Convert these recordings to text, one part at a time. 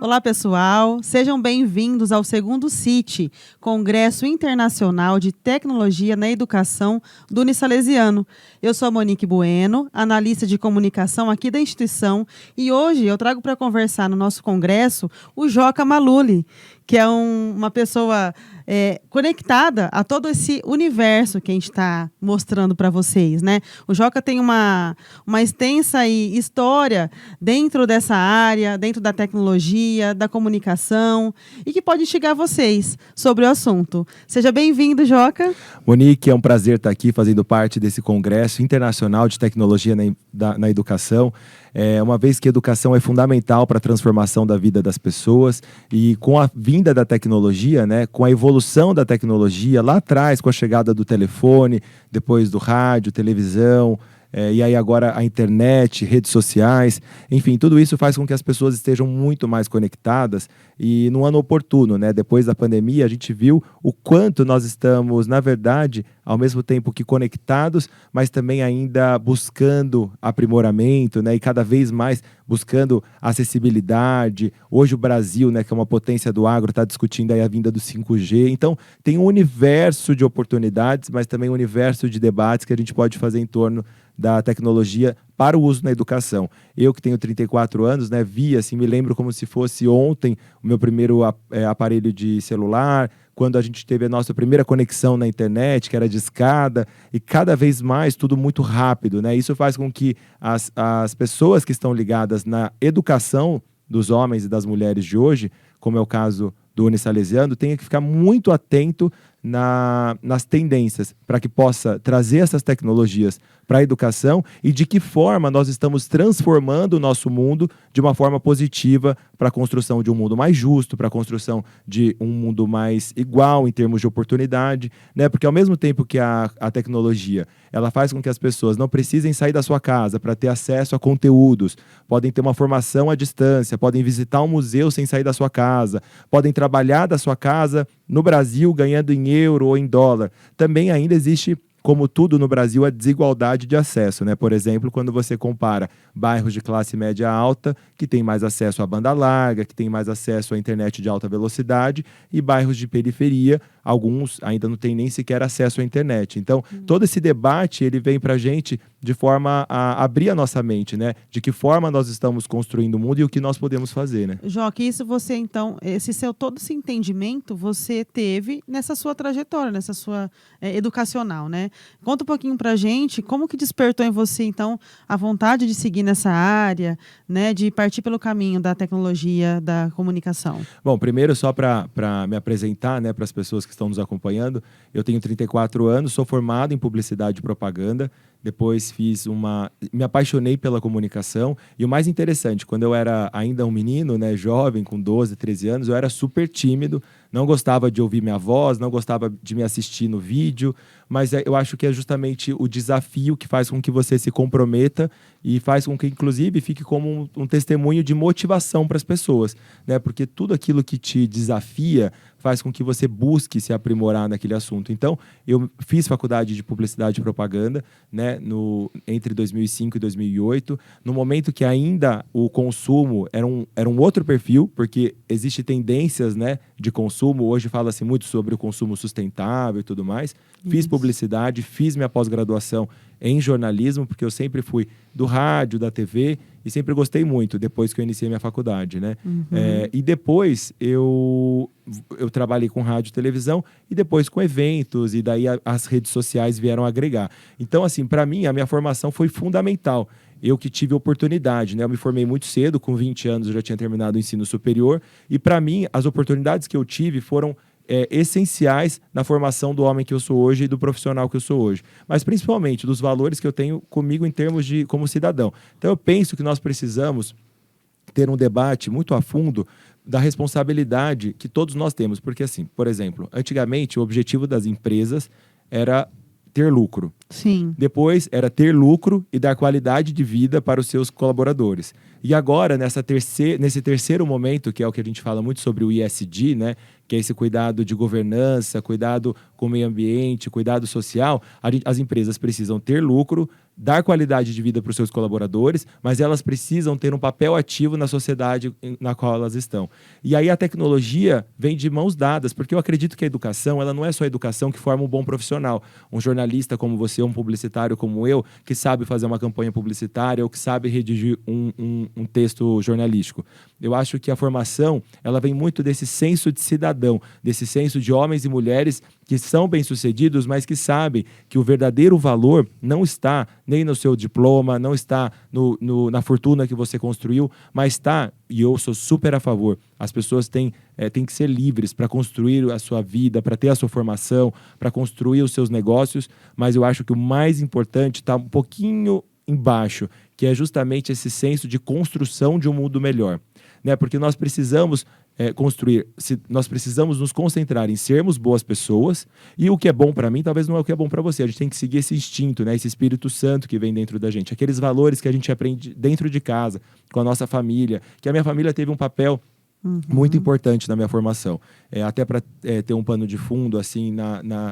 Olá, pessoal. Sejam bem-vindos ao segundo CIT, Congresso Internacional de Tecnologia na Educação do Unisalesiano. Eu sou a Monique Bueno, analista de comunicação aqui da instituição, e hoje eu trago para conversar no nosso congresso o Joca Maluli, que é uma pessoa conectada a todo esse universo que a gente está mostrando para vocês, né? O Joca tem uma extensa história dentro dessa área, dentro da tecnologia, da comunicação, e que pode instigar vocês sobre o assunto. Seja bem-vindo, Joca. Monique, é um prazer estar aqui fazendo parte desse Congresso Internacional de Tecnologia na Educação. Uma vez que a educação é fundamental para a transformação da vida das pessoas, e com a vinda da tecnologia, né, com a evolução da tecnologia lá atrás, com a chegada do telefone, depois do rádio, televisão, e aí agora a internet, redes sociais, enfim, tudo isso faz com que as pessoas estejam muito mais conectadas e no ano oportuno, né? Depois da pandemia, a gente viu o quanto nós estamos, na verdade, ao mesmo tempo que conectados, mas também ainda buscando aprimoramento, né? E cada vez mais buscando acessibilidade. Hoje o Brasil, né, que é uma potência do agro, está discutindo aí a vinda do 5G. Então, tem um universo de oportunidades, mas também um universo de debates que a gente pode fazer em torno da tecnologia para o uso na educação. Eu que tenho 34 anos, né, me lembro como se fosse ontem o meu primeiro aparelho de celular, quando a gente teve a nossa primeira conexão na internet, que era de escada, e cada vez mais tudo muito rápido, né? Isso faz com que as pessoas que estão ligadas na educação dos homens e das mulheres de hoje, como é o caso do Unisalesiano, tenha que ficar muito atento nas tendências, para que possa trazer essas tecnologias para a educação e de que forma nós estamos transformando o nosso mundo de uma forma positiva para a construção de um mundo mais justo, para a construção de um mundo mais igual em termos de oportunidade, né? Porque ao mesmo tempo que a tecnologia ela faz com que as pessoas não precisem sair da sua casa para ter acesso a conteúdos, podem ter uma formação à distância, podem visitar um museu sem sair da sua casa, podem trabalhar da sua casa no Brasil ganhando em euro ou em dólar. Também ainda existe, como tudo no Brasil, a desigualdade de acesso, né? Por exemplo, quando você compara bairros de classe média alta, que tem mais acesso à banda larga, que tem mais acesso à internet de alta velocidade, e bairros de periferia, alguns ainda não têm nem sequer acesso à internet. Então, todo esse debate, ele vem para a gente de forma a abrir a nossa mente, né? De que forma nós estamos construindo o mundo e o que nós podemos fazer, né? Joca, isso você, então, todo esse entendimento você teve nessa sua trajetória, nessa sua educacional, né? Conta um pouquinho pra gente como que despertou em você, então, a vontade de seguir nessa área, né? De partir pelo caminho da tecnologia, da comunicação. Bom, primeiro, só para me apresentar, né, para as pessoas que estão nos acompanhando, eu tenho 34 anos, sou formado em publicidade e propaganda. Depois me apaixonei pela comunicação, e o mais interessante, quando eu era ainda um menino, né, jovem, com 12, 13 anos, eu era super tímido, não gostava de ouvir minha voz, não gostava de me assistir no vídeo, mas eu acho que é justamente o desafio que faz com que você se comprometa e faz com que, inclusive, fique como um testemunho de motivação para as pessoas, né? Porque tudo aquilo que te desafia faz com que você busque se aprimorar naquele assunto. Então, eu fiz faculdade de publicidade e propaganda, né, entre 2005 e 2008, no momento que ainda o consumo era um outro perfil, porque existem tendências, né, de consumo. Hoje fala-se muito sobre o consumo sustentável e tudo mais. Fiz publicidade, fiz minha pós-graduação em jornalismo, porque eu sempre fui do rádio, da TV, e sempre gostei muito, depois que eu iniciei minha faculdade, né? E depois eu trabalhei com rádio e televisão, e depois com eventos, e daí as redes sociais vieram agregar. Então, assim, para mim, a minha formação foi fundamental. Eu que tive oportunidade, né? Eu me formei muito cedo, com 20 anos eu já tinha terminado o ensino superior, e para mim, as oportunidades que eu tive foram essenciais na formação do homem que eu sou hoje e do profissional que eu sou hoje. Mas principalmente dos valores que eu tenho comigo em termos de como cidadão. Então eu penso que nós precisamos ter um debate muito a fundo da responsabilidade que todos nós temos. Porque assim, por exemplo, antigamente o objetivo das empresas era ter lucro. Sim. Depois era ter lucro e dar qualidade de vida para os seus colaboradores. E agora, nesse terceiro momento, que é o que a gente fala muito sobre o ESG, né? Que é esse cuidado de governança, cuidado com o meio ambiente, cuidado social, as empresas precisam ter lucro, dar qualidade de vida para os seus colaboradores, mas elas precisam ter um papel ativo na sociedade na qual elas estão. E aí a tecnologia vem de mãos dadas, porque eu acredito que a educação, ela não é só a educação que forma um bom profissional. Um jornalista como você, um publicitário como eu, que sabe fazer uma campanha publicitária ou que sabe redigir um texto jornalístico. Eu acho que a formação, ela vem muito desse senso de cidadão, desse senso de homens e mulheres que são bem-sucedidos, mas que sabem que o verdadeiro valor não está nem no seu diploma, não está na fortuna que você construiu, mas está, e eu sou super a favor, as pessoas têm que ser livres para construir a sua vida, para ter a sua formação, para construir os seus negócios, mas eu acho que o mais importante está um pouquinho embaixo, que é justamente esse senso de construção de um mundo melhor. Né? Porque nós precisamos nós precisamos nos concentrar em sermos boas pessoas, e o que é bom para mim talvez não é o que é bom para você. A gente tem que seguir esse instinto, né? Esse Espírito Santo que vem dentro da gente, aqueles valores que a gente aprende dentro de casa, com a nossa família, que a minha família teve um papel muito importante na minha formação. Até para ter um pano de fundo, assim,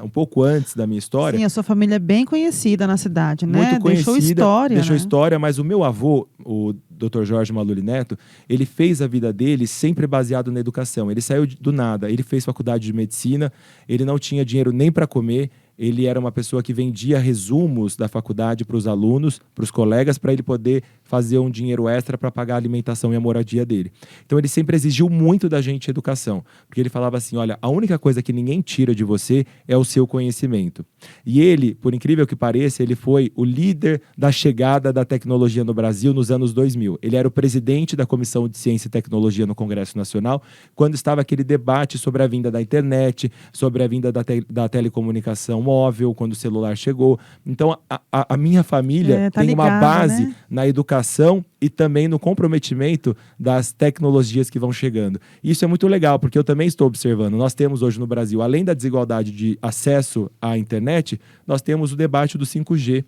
um pouco antes da minha história. Sim, a sua família é bem conhecida na cidade, né? Muito conhecida, deixou história. Deixou né? história, mas o meu avô, o Dr. Jorge Maluri Neto, ele fez a vida dele sempre baseado na educação. Ele saiu do nada, ele fez faculdade de medicina, ele não tinha dinheiro nem para comer. Ele era uma pessoa que vendia resumos da faculdade para os alunos, para os colegas, para ele poder fazer um dinheiro extra para pagar a alimentação e a moradia dele. Então ele sempre exigiu muito da gente educação, porque ele falava assim, olha, a única coisa que ninguém tira de você é o seu conhecimento. E ele, por incrível que pareça, ele foi o líder da chegada da tecnologia no Brasil nos anos 2000. Ele era o presidente da Comissão de Ciência e Tecnologia no Congresso Nacional, quando estava aquele debate sobre a vinda da internet, sobre a vinda da telecomunicação móvel, quando o celular chegou. Então, a minha família tem ligada, uma base, né? na educação e também no comprometimento das tecnologias que vão chegando. Isso é muito legal, porque eu também estou observando. Nós temos hoje no Brasil, além da desigualdade de acesso à internet, nós temos o debate do 5G.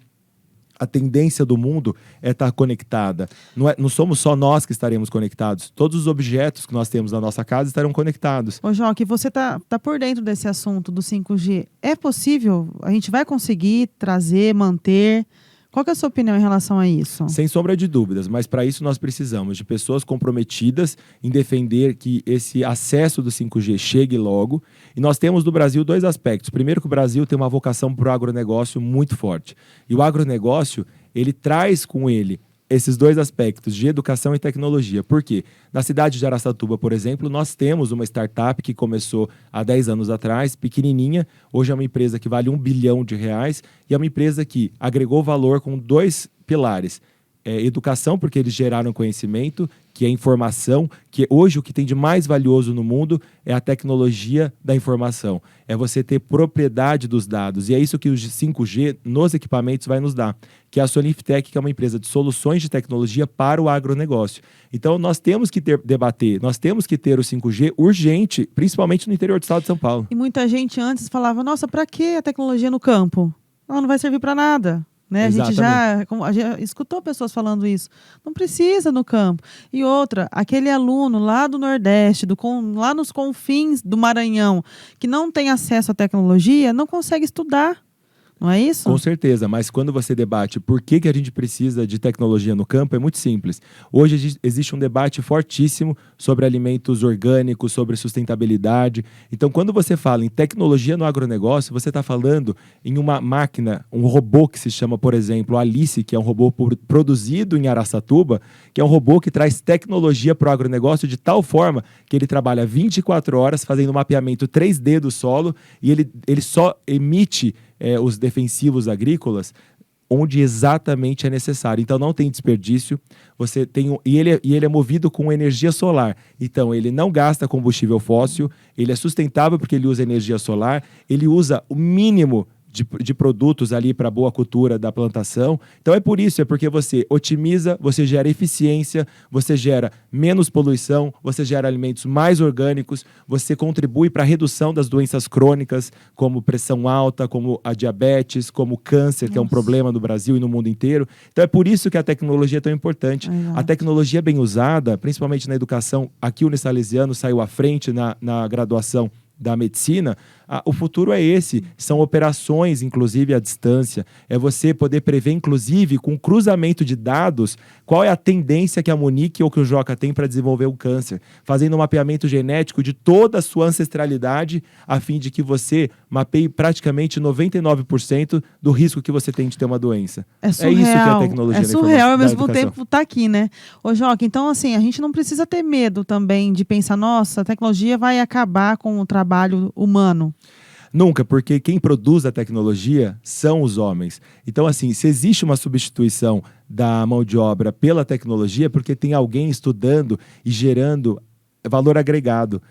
A tendência do mundo é estar conectada. Não somos só nós que estaremos conectados. Todos os objetos que nós temos na nossa casa estarão conectados. Ô, João, que você tá por dentro desse assunto do 5G. É possível? A gente vai conseguir trazer, manter? Qual que é a sua opinião em relação a isso? Sem sombra de dúvidas, mas para isso nós precisamos de pessoas comprometidas em defender que esse acesso do 5G chegue logo. E nós temos no Brasil dois aspectos. Primeiro, que o Brasil tem uma vocação para o agronegócio muito forte. E o agronegócio, ele traz com ele esses dois aspectos de educação e tecnologia. Por quê? Na cidade de Araçatuba, por exemplo, nós temos uma startup que começou há 10 anos atrás, pequenininha. Hoje é uma empresa que vale R$1 bilhão e é uma empresa que agregou valor com dois pilares. Educação, porque eles geraram conhecimento, que é informação, que hoje o que tem de mais valioso no mundo é a tecnologia da informação. É você ter propriedade dos dados. E é isso que o 5G nos equipamentos vai nos dar. Que é a Soniftec, que é uma empresa de soluções de tecnologia para o agronegócio. Então nós temos que debater, nós temos que ter o 5G urgente, principalmente no interior do estado de São Paulo. E muita gente antes falava, nossa, para que a tecnologia no campo? Não vai servir para nada. Né? A gente já escutou pessoas falando isso. Não precisa no campo. E outra, aquele aluno lá do Nordeste, lá nos confins do Maranhão, que não tem acesso à tecnologia, não consegue estudar. Não é isso? Com certeza, mas quando você debate por que a gente precisa de tecnologia no campo, é muito simples. Hoje existe um debate fortíssimo sobre alimentos orgânicos, sobre sustentabilidade. Então, quando você fala em tecnologia no agronegócio, você está falando em uma máquina, um robô que se chama, por exemplo, Alice, que é um robô produzido em Araçatuba, que é um robô que traz tecnologia para o agronegócio de tal forma que ele trabalha 24 horas fazendo um mapeamento 3D do solo e ele só emite os defensivos agrícolas onde exatamente é necessário. Então não tem desperdício. E ele é movido com energia solar. Então ele não gasta combustível fóssil, ele é sustentável porque ele usa energia solar, ele usa o mínimo de produtos ali para a boa cultura da plantação. Então é por isso, é porque você otimiza, você gera eficiência, você gera menos poluição, você gera alimentos mais orgânicos, você contribui para a redução das doenças crônicas, como pressão alta, como a diabetes, como o câncer, que é um problema no Brasil e no mundo inteiro. Então é por isso que a tecnologia é tão importante. A tecnologia bem usada, principalmente na educação, aqui o Unisalesiano saiu à frente na graduação da medicina, o futuro é esse. São operações, inclusive, à distância. É você poder prever, inclusive, com cruzamento de dados, qual é a tendência que a Monique ou que o Joca tem para desenvolver o câncer. Fazendo um mapeamento genético de toda a sua ancestralidade, a fim de que você mapeie praticamente 99% do risco que você tem de ter uma doença. É surreal. É isso que é a tecnologia. É surreal, ao mesmo tempo tá aqui, né? Ô, Joca, então, assim, a gente não precisa ter medo também de pensar, nossa, a tecnologia vai acabar com o trabalho humano. Nunca, porque quem produz a tecnologia são os homens. Então, assim, se existe uma substituição da mão de obra pela tecnologia, é porque tem alguém estudando e gerando valor agregado.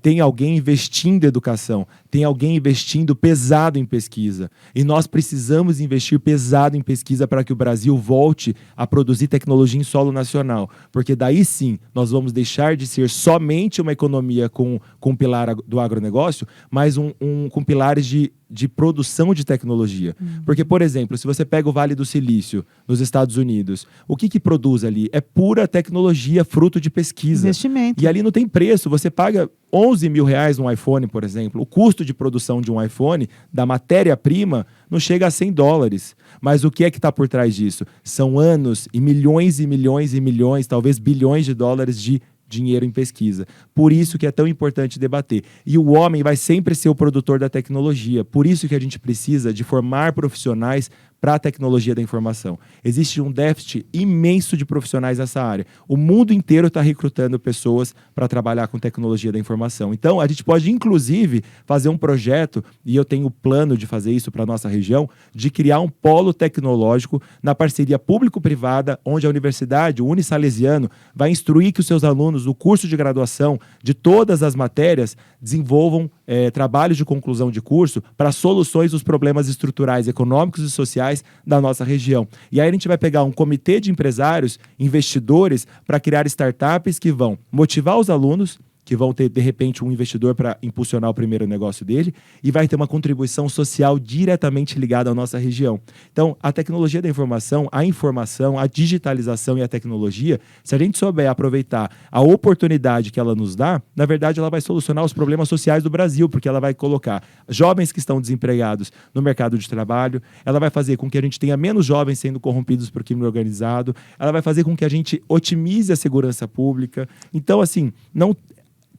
Tem alguém investindo em educação, tem alguém investindo pesado em pesquisa. E nós precisamos investir pesado em pesquisa para que o Brasil volte a produzir tecnologia em solo nacional. Porque daí sim, nós vamos deixar de ser somente uma economia com pilar do agronegócio, mas com pilares de produção de tecnologia. Porque, por exemplo, se você pega o Vale do Silício, nos Estados Unidos, o que produz ali? É pura tecnologia, fruto de pesquisa. Investimento. E ali não tem preço, você paga 11 mil reais num iPhone, por exemplo. O custo de produção de um iPhone, da matéria-prima, não chega a 100 dólares. Mas o que é que está por trás disso? São anos e milhões e milhões e milhões, talvez bilhões de dólares de dinheiro em pesquisa. Por isso que é tão importante debater. E o homem vai sempre ser o produtor da tecnologia. Por isso que a gente precisa de formar profissionais para a tecnologia da informação. Existe um déficit imenso de profissionais nessa área. O mundo inteiro está recrutando pessoas para trabalhar com tecnologia da informação. Então, a gente pode, inclusive, fazer um projeto, e eu tenho plano de fazer isso para a nossa região, de criar um polo tecnológico na parceria público-privada, onde a universidade, o Unisalesiano, vai instruir que os seus alunos, no curso de graduação, de todas as matérias, desenvolvam trabalhos de conclusão de curso para soluções dos problemas estruturais, econômicos e sociais da nossa região. E aí a gente vai pegar um comitê de empresários, investidores, para criar startups que vão motivar os alunos, que vão ter, de repente, um investidor para impulsionar o primeiro negócio dele, e vai ter uma contribuição social diretamente ligada à nossa região. Então, a tecnologia da informação, a digitalização e a tecnologia, se a gente souber aproveitar a oportunidade que ela nos dá, na verdade, ela vai solucionar os problemas sociais do Brasil, porque ela vai colocar jovens que estão desempregados no mercado de trabalho, ela vai fazer com que a gente tenha menos jovens sendo corrompidos por crime organizado, ela vai fazer com que a gente otimize a segurança pública. Então, assim,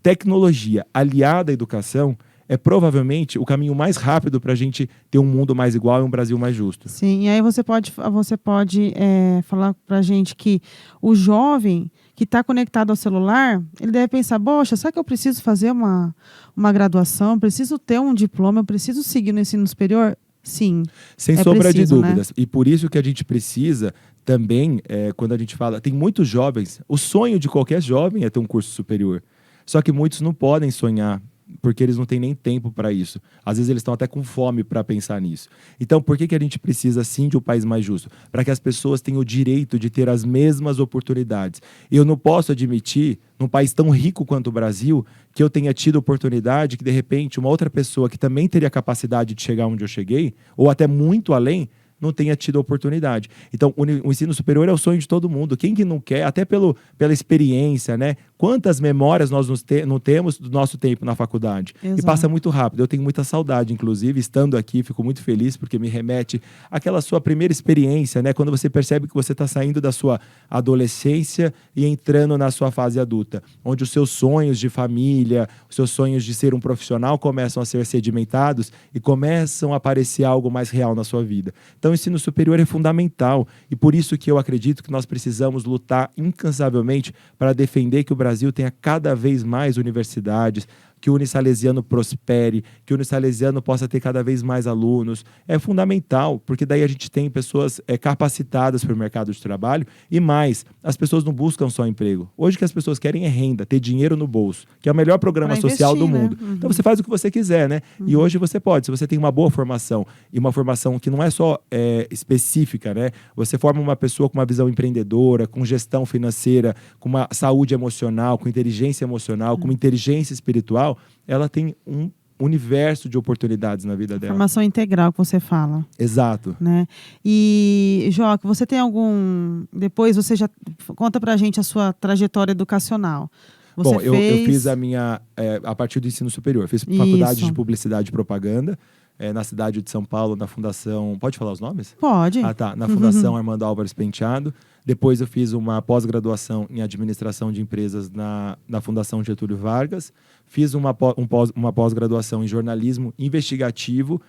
tecnologia aliada à educação é provavelmente o caminho mais rápido para a gente ter um mundo mais igual e um Brasil mais justo. Sim, e aí você pode falar para a gente que o jovem que está conectado ao celular, ele deve pensar, poxa, será que eu preciso fazer uma graduação, preciso ter um diploma, eu preciso seguir no ensino superior? Sim. Sem sombra de dúvidas. Né? E por isso que a gente precisa também, quando a gente fala, tem muitos jovens, o sonho de qualquer jovem é ter um curso superior. Só que muitos não podem sonhar, porque eles não têm nem tempo para isso. Às vezes eles estão até com fome para pensar nisso. Então, por que a gente precisa, sim, de um país mais justo? Para que as pessoas tenham o direito de ter as mesmas oportunidades. Eu não posso admitir, num país tão rico quanto o Brasil, que eu tenha tido oportunidade que, de repente, uma outra pessoa que também teria capacidade de chegar onde eu cheguei, ou até muito além, não tenha tido oportunidade. Então, o ensino superior é o sonho de todo mundo. Quem que não quer, até pela experiência, né? Quantas memórias nós não temos do nosso tempo na faculdade? Exato. E passa muito rápido. Eu tenho muita saudade, inclusive, estando aqui, fico muito feliz, porque me remete àquela sua primeira experiência, né? Quando você percebe que você está saindo da sua adolescência e entrando na sua fase adulta, onde os seus sonhos de família, os seus sonhos de ser um profissional começam a ser sedimentados e começam a aparecer algo mais real na sua vida. Então, o ensino superior é fundamental e por isso que eu acredito que nós precisamos lutar incansavelmente para defender que o Brasil tenha cada vez mais universidades, que o Unisalesiano prospere, que o Unisalesiano possa ter cada vez mais alunos. É fundamental, porque daí a gente tem pessoas capacitadas para o mercado de trabalho e mais, as pessoas não buscam só emprego. Hoje o que as pessoas querem é renda, ter dinheiro no bolso, que é o melhor programa social do mundo. Né? Uhum. Então você faz o que você quiser, né? E hoje você pode, se você tem uma boa formação e uma formação que não é só específica, né? Você forma uma pessoa com uma visão empreendedora, com gestão financeira, com uma saúde emocional, com inteligência emocional, com uma inteligência espiritual, ela tem um universo de oportunidades na vida dela. Formação integral que você fala. Exato. Né? E, Joca, você tem algum... Depois você já conta pra gente a sua trajetória educacional. Você Bom, eu fiz a minha... a partir do ensino superior. Fiz faculdade de Publicidade e Propaganda na cidade de São Paulo, na Fundação... Pode falar os nomes? Pode. Ah, tá. Na Fundação Armando Álvares Penteado. Depois eu fiz uma pós-graduação em Administração de Empresas na Fundação Getúlio Vargas. Fiz uma pós-graduação em Jornalismo Investigativo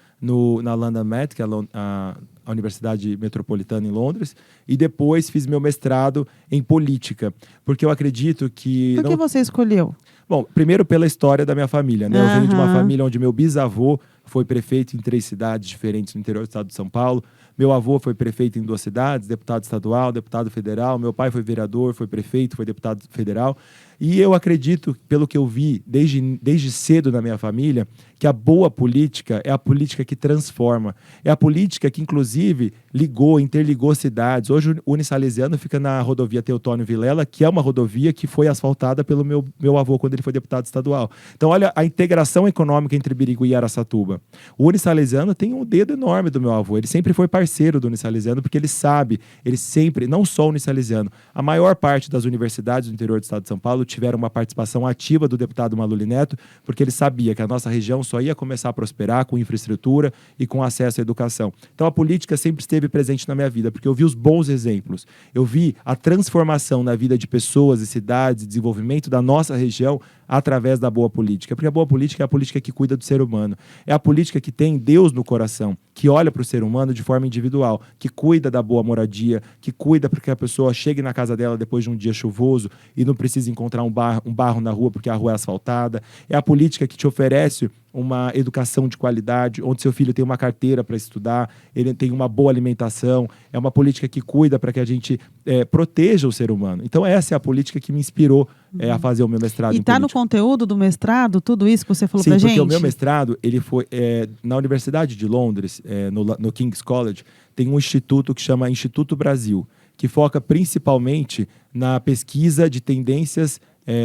na London Met, que é a Universidade Metropolitana em Londres. E depois fiz meu mestrado em Política. Porque eu acredito que... Por que você escolheu? Bom, primeiro pela história da minha família, né? Eu venho de uma família onde meu bisavô foi prefeito em 3 cidades diferentes no interior do estado de São Paulo. Meu avô foi prefeito em 2 cidades, deputado estadual, deputado federal. Meu pai foi vereador, foi prefeito, foi deputado federal. E eu acredito, pelo que eu vi desde cedo na minha família, que a boa política é a política que transforma. É a política que, inclusive, interligou cidades. Hoje o Unisalesiano fica na rodovia Teotônio Vilela, que é uma rodovia que foi asfaltada pelo meu avô quando ele foi deputado estadual. Então, olha a integração econômica entre Birigui e Araçatuba. O Unisalesiano tem um dedo enorme do meu avô. Ele sempre foi parceiro do Unisalesiano, porque ele sabe, não só o Unisalesiano, a maior parte das universidades do interior do estado de São Paulo tiveram uma participação ativa do deputado Maluli Neto, porque ele sabia que a nossa região só ia começar a prosperar com infraestrutura e com acesso à educação. Então a política sempre esteve presente na minha vida, porque eu vi os bons exemplos. Eu vi a transformação na vida de pessoas e cidades, desenvolvimento da nossa região através da boa política. Porque a boa política é a política que cuida do ser humano. É a política que tem Deus no coração, que olha para o ser humano de forma individual, que cuida da boa moradia, que cuida para que a pessoa chegue na casa dela depois de um dia chuvoso e não precise encontrar um barro na rua porque a rua é asfaltada. É a política que te oferece uma educação de qualidade, onde seu filho tem uma carteira para estudar, ele tem uma boa alimentação. É uma política que cuida para que a gente proteja o ser humano. Então essa é a política que me inspirou a fazer o meu mestrado. E está no conteúdo do mestrado, tudo isso que você falou para gente? Sim, porque o meu mestrado, ele foi na Universidade de Londres, no King's College, tem um instituto que chama Instituto Brasil, que foca principalmente na pesquisa de tendências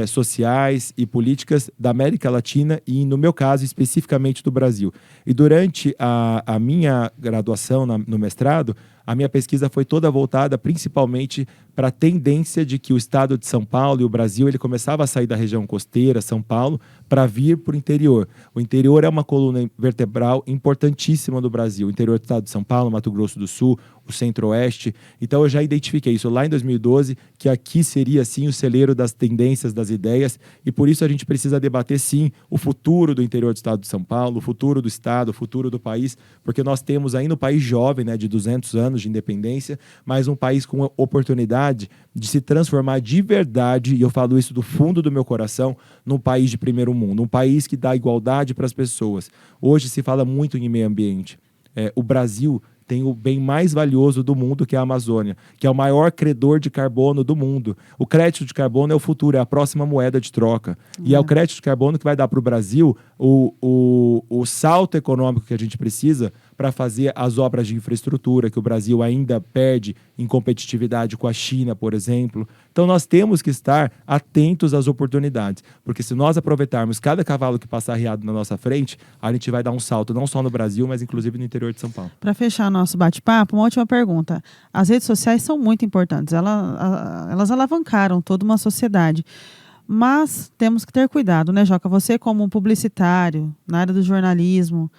sociais e políticas da América Latina e, no meu caso, especificamente do Brasil. E durante a minha graduação no mestrado, a minha pesquisa foi toda voltada principalmente para a tendência de que o estado de São Paulo e o Brasil ele começava a sair da região costeira, São Paulo, para vir para o interior. O interior é uma coluna vertebral importantíssima do Brasil. O interior do estado de São Paulo, Mato Grosso do Sul, o Centro-Oeste. Então eu já identifiquei isso lá em 2012, que aqui seria sim o celeiro das tendências, das ideias, e por isso a gente precisa debater sim o futuro do interior do estado de São Paulo, o futuro do estado, o futuro do país, porque nós temos ainda um país jovem, né, de 200 anos de independência, mas um país com oportunidade de se transformar de verdade, e eu falo isso do fundo do meu coração, num país de primeiro mundo, um país que dá igualdade para as pessoas. Hoje se fala muito em meio ambiente. O Brasil tem o bem mais valioso do mundo, que é a Amazônia, que é o maior credor de carbono do mundo. O crédito de carbono é o futuro, é a próxima moeda de troca. E é o crédito de carbono que vai dar para o Brasil o salto econômico que a gente precisa para fazer as obras de infraestrutura, que o Brasil ainda perde em competitividade com a China, por exemplo. Então nós temos que estar atentos às oportunidades, porque se nós aproveitarmos cada cavalo que passar arriado na nossa frente, a gente vai dar um salto não só no Brasil, mas inclusive no interior de São Paulo. Para fechar nosso bate-papo, uma última pergunta. As redes sociais são muito importantes, elas alavancaram toda uma sociedade. Mas temos que ter cuidado, né, Joca? Você como um publicitário na área do jornalismo,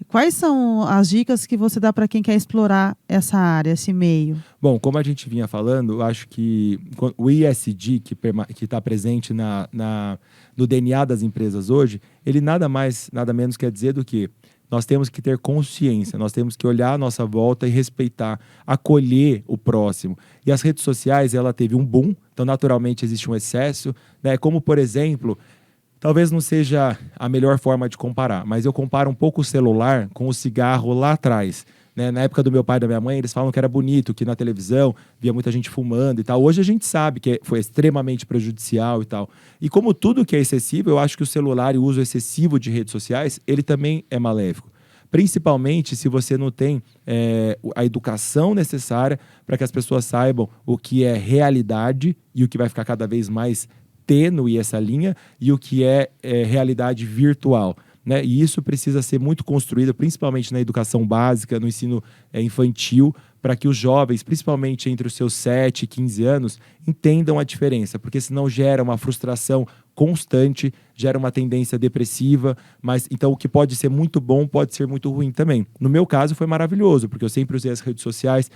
quais são as dicas que você dá para quem quer explorar essa área, esse meio? Bom, como a gente vinha falando, eu acho que o ESG, que está presente no DNA das empresas hoje, ele nada mais, nada menos quer dizer do que nós temos que ter consciência, nós temos que olhar à nossa volta e respeitar, acolher o próximo. E as redes sociais, ela teve um boom, então naturalmente existe um excesso, né? Como, por exemplo, Talvez não seja a melhor forma de comparar, mas eu comparo um pouco o celular com o cigarro lá atrás. Né? Na época do meu pai e da minha mãe, eles falam que era bonito, que na televisão via muita gente fumando e tal. Hoje a gente sabe que foi extremamente prejudicial e tal. E como tudo que é excessivo, eu acho que o celular e o uso excessivo de redes sociais, ele também é maléfico. Principalmente se você não tem a educação necessária para que as pessoas saibam o que é realidade e o que vai ficar cada vez mais tênue essa linha e o que é realidade virtual. Né? E isso precisa ser muito construído, principalmente na educação básica, no ensino infantil, para que os jovens, principalmente entre os seus 7 e 15 anos, entendam a diferença, porque senão gera uma frustração constante, gera uma tendência depressiva, mas então o que pode ser muito bom pode ser muito ruim também. No meu caso foi maravilhoso, porque eu sempre usei as redes sociais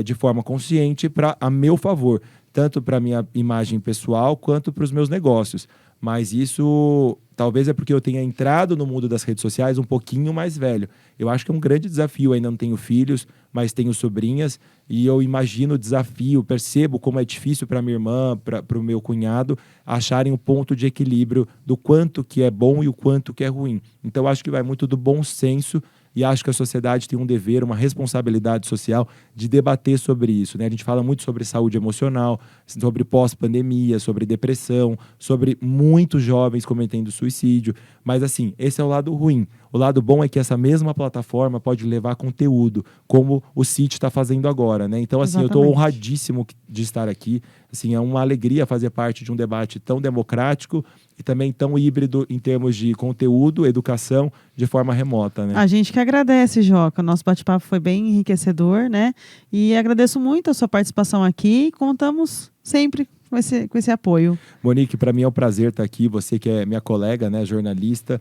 de forma consciente a meu favor, tanto para a minha imagem pessoal quanto para os meus negócios. Mas isso talvez é porque eu tenha entrado no mundo das redes sociais um pouquinho mais velho. Eu acho que é um grande desafio, ainda não tenho filhos, mas tenho sobrinhas, e eu imagino o desafio, percebo como é difícil para minha irmã, para o meu cunhado, acharem um ponto de equilíbrio do quanto que é bom e o quanto que é ruim. Então eu acho que vai muito do bom senso, e acho que a sociedade tem um dever, uma responsabilidade social de debater sobre isso. Né? A gente fala muito sobre saúde emocional, sobre pós-pandemia, sobre depressão, sobre muitos jovens cometendo suicídio. Mas, assim, esse é o lado ruim. O lado bom é que essa mesma plataforma pode levar conteúdo, como o CIT está fazendo agora. Né? Então, assim, Exatamente. eu estou honradíssimo de estar aqui. Assim, é uma alegria fazer parte de um debate tão democrático e também tão híbrido em termos de conteúdo, educação, de forma remota, né? A gente que agradece, Joca. O nosso bate-papo foi bem enriquecedor, né? E agradeço muito a sua participação aqui. Contamos sempre com esse apoio. Monique, para mim é um prazer estar aqui. Você que é minha colega, né, jornalista,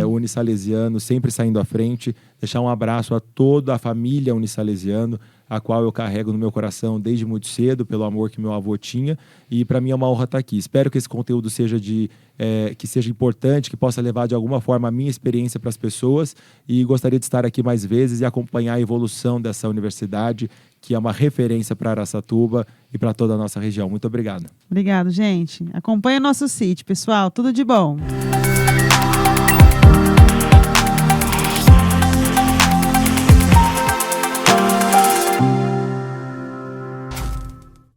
unisalesiano, sempre saindo à frente. Deixar um abraço a toda a família unisalesiano, a qual eu carrego no meu coração desde muito cedo, pelo amor que meu avô tinha. E para mim é uma honra estar aqui. Espero que esse conteúdo seja que seja importante, que possa levar de alguma forma a minha experiência para as pessoas. E gostaria de estar aqui mais vezes e acompanhar a evolução dessa universidade, que é uma referência para Araçatuba e para toda a nossa região. Muito obrigado. Obrigado, gente. Acompanhe o nosso sítio, pessoal. Tudo de bom.